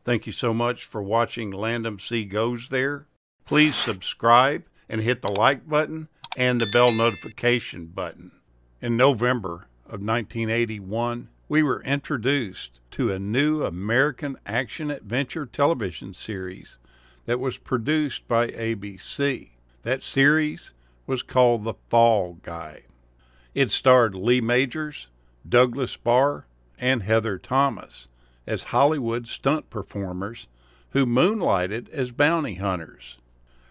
Thank you so much for watching Landumc Goes There. Please subscribe and hit the like button and the bell notification button. In November of 1981, we were introduced to a new American action-adventure television series that was produced by ABC. That series was called The Fall Guy. It starred Lee Majors, Douglas Barr, and Heather Thomas as Hollywood stunt performers who moonlighted as bounty hunters.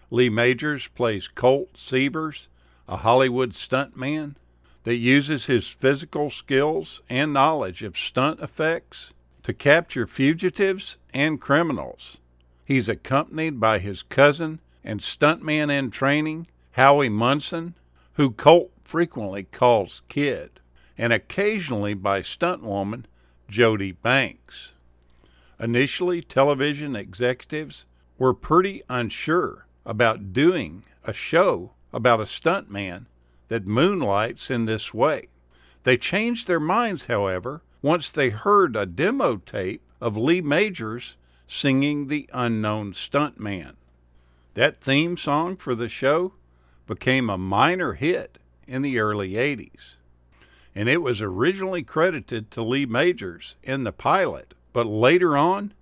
Lee Majors plays Colt Seavers, a Hollywood stuntman that uses his physical skills and knowledge of stunt effects to capture fugitives and criminals. He's accompanied by his cousin and stuntman in training, Howie Munson, who Colt frequently calls Kid, and occasionally by stuntwoman Jody Banks. Initially, television executives were pretty unsure about doing a show about a stuntman that moonlights in this way. They changed their minds, however, once they heard a demo tape of Lee Majors singing The Unknown Stuntman. That theme song for the show became a minor hit in the early 80s. And it was originally credited to Lee Majors in the pilot, but later on,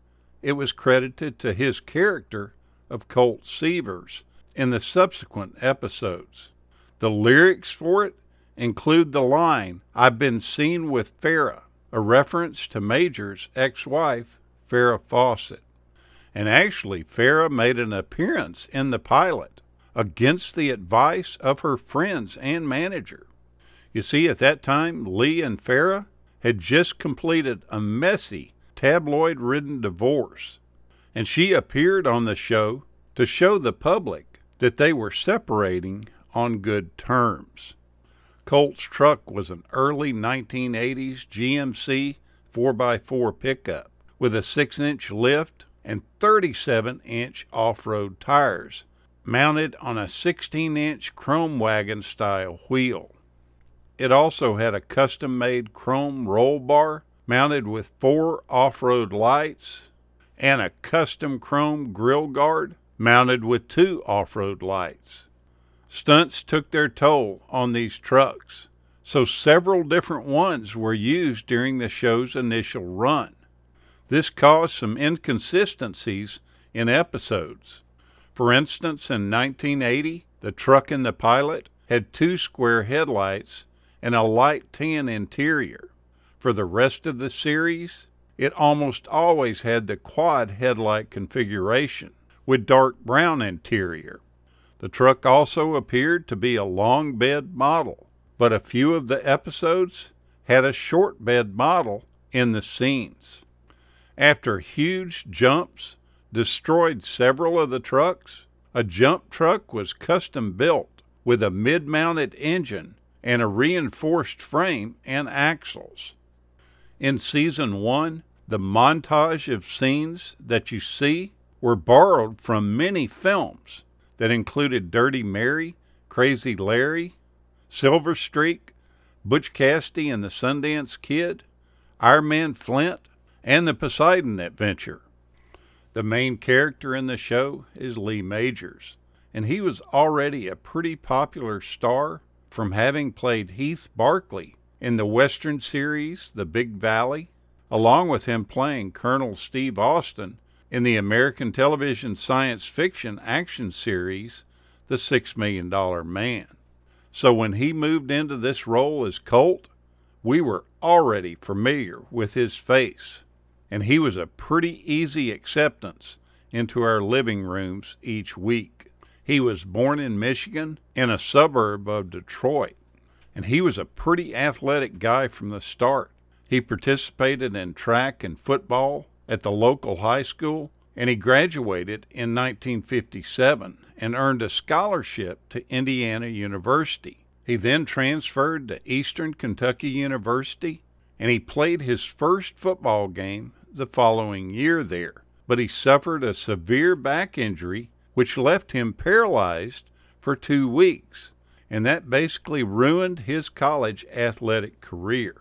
it was credited to his character of Colt Seavers in the subsequent episodes. The lyrics for it include the line, "I've been seen with Farrah," a reference to Majors' ex-wife, Farrah Fawcett. And actually, Farrah made an appearance in the pilot against the advice of her friends and manager. You see, at that time, Lee and Farrah had just completed a messy, tabloid-ridden divorce, and she appeared on the show to show the public that they were separating on good terms. Colt's truck was an early 1980s GMC 4x4 pickup with a 6-inch lift and 37-inch off-road tires, mounted on a 16-inch chrome wagon-style wheel. It also had a custom-made chrome roll bar mounted with 4 off-road lights and a custom chrome grill guard mounted with 2 off-road lights. Stunts took their toll on these trucks, so several different ones were used during the show's initial run. This caused some inconsistencies in episodes. For instance, in 1980, the truck in the pilot had 2 square headlights and a light tan interior. For the rest of the series, it almost always had the quad headlight configuration with dark brown interior. The truck also appeared to be a long bed model, but a few of the episodes had a short bed model in the scenes. After huge jumps destroyed several of the trucks, a jump truck was custom built with a mid-mounted engine and a reinforced frame and axles. In Season 1, the montage of scenes that you see were borrowed from many films that included Dirty Mary, Crazy Larry, Silver Streak, Butch Cassidy and the Sundance Kid, Our Man Flint, and the Poseidon Adventure. The main character in the show is Lee Majors, and he was already a pretty popular star from having played Heath Barkley in the Western series The Big Valley, along with him playing Colonel Steve Austin in the American television science fiction action series The $6 Million Man. So when he moved into this role as Colt, we were already familiar with his face, and he was a pretty easy acceptance into our living rooms each week. He was born in Michigan in a suburb of Detroit, and he was a pretty athletic guy from the start. He participated in track and football at the local high school, and he graduated in 1957 and earned a scholarship to Indiana University. He then transferred to Eastern Kentucky University, and he played his first football game the following year there, but he suffered a severe back injury which left him paralyzed for 2 weeks, and that basically ruined his college athletic career.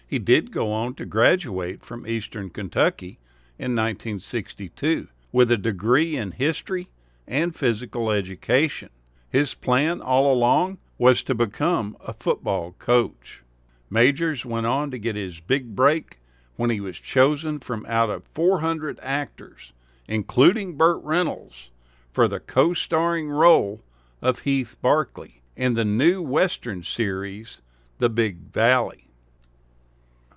He did go on to graduate from Eastern Kentucky in 1962 with a degree in history and physical education. His plan all along was to become a football coach. Majors went on to get his big break when he was chosen from out of 400 actors, including Burt Reynolds, for the co-starring role of Heath Barkley in the new Western series, The Big Valley.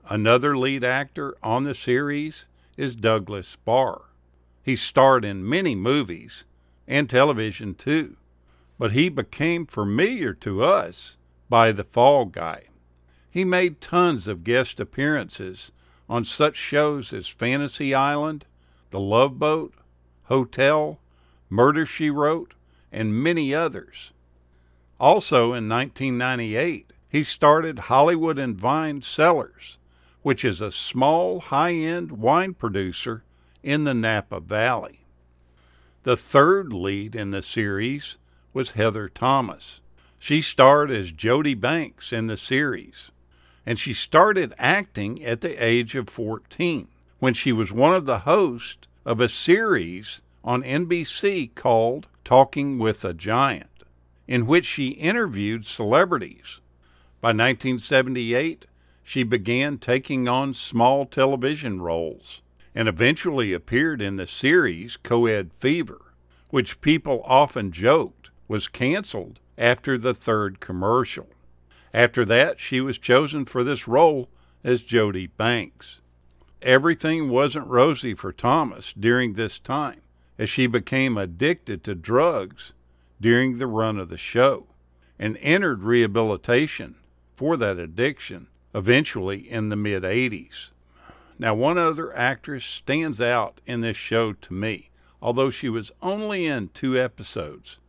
Another lead actor on the series is Douglas Barr. He starred in many movies and television too, but he became familiar to us by The Fall Guy. He made tons of guest appearances on such shows as Fantasy Island, The Love Boat, Hotel, Murder, She Wrote, and many others. Also in 1998, he started Hollywood and Vine Cellars, which is a small, high-end wine producer in the Napa Valley. The third lead in the series was Heather Thomas. She starred as Jody Banks in the series, and she started acting at the age of 14 when she was one of the hosts of a series on NBC called Talking with a Giant, in which she interviewed celebrities. By 1978, she began taking on small television roles and eventually appeared in the series Coed Fever, which people often joked was canceled after the third commercial. After that, she was chosen for this role as Jody Banks. Everything wasn't rosy for Thomas during this time, as she became addicted to drugs during the run of the show and entered rehabilitation for that addiction eventually in the mid-80s. Now, one other actress stands out in this show to me, although she was only in 2 episodes,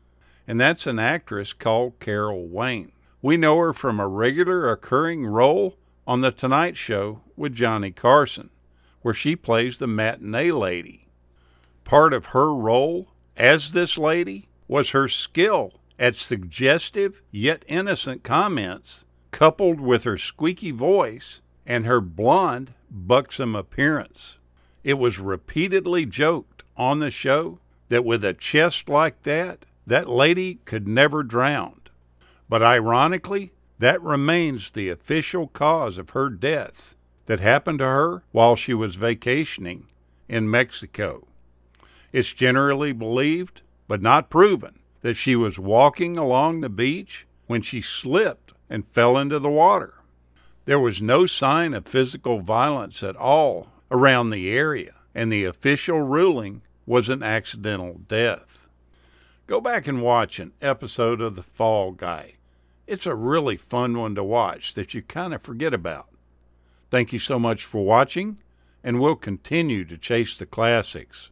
and that's an actress called Carol Wayne. We know her from a regular occurring role on The Tonight Show with Johnny Carson, where she plays the matinee lady. Part of her role as this lady was her skill at suggestive yet innocent comments, coupled with her squeaky voice and her blonde, buxom appearance. It was repeatedly joked on the show that with a chest like that lady could never drown. But ironically, that remains the official cause of her death that happened to her while she was vacationing in Mexico. It's generally believed, but not proven, that she was walking along the beach when she slipped and fell into the water. There was no sign of physical violence at all around the area, and the official ruling was an accidental death. Go back and watch an episode of The Fall Guy. It's a really fun one to watch that you kind of forget about. Thank you so much for watching, and we'll continue to chase the classics.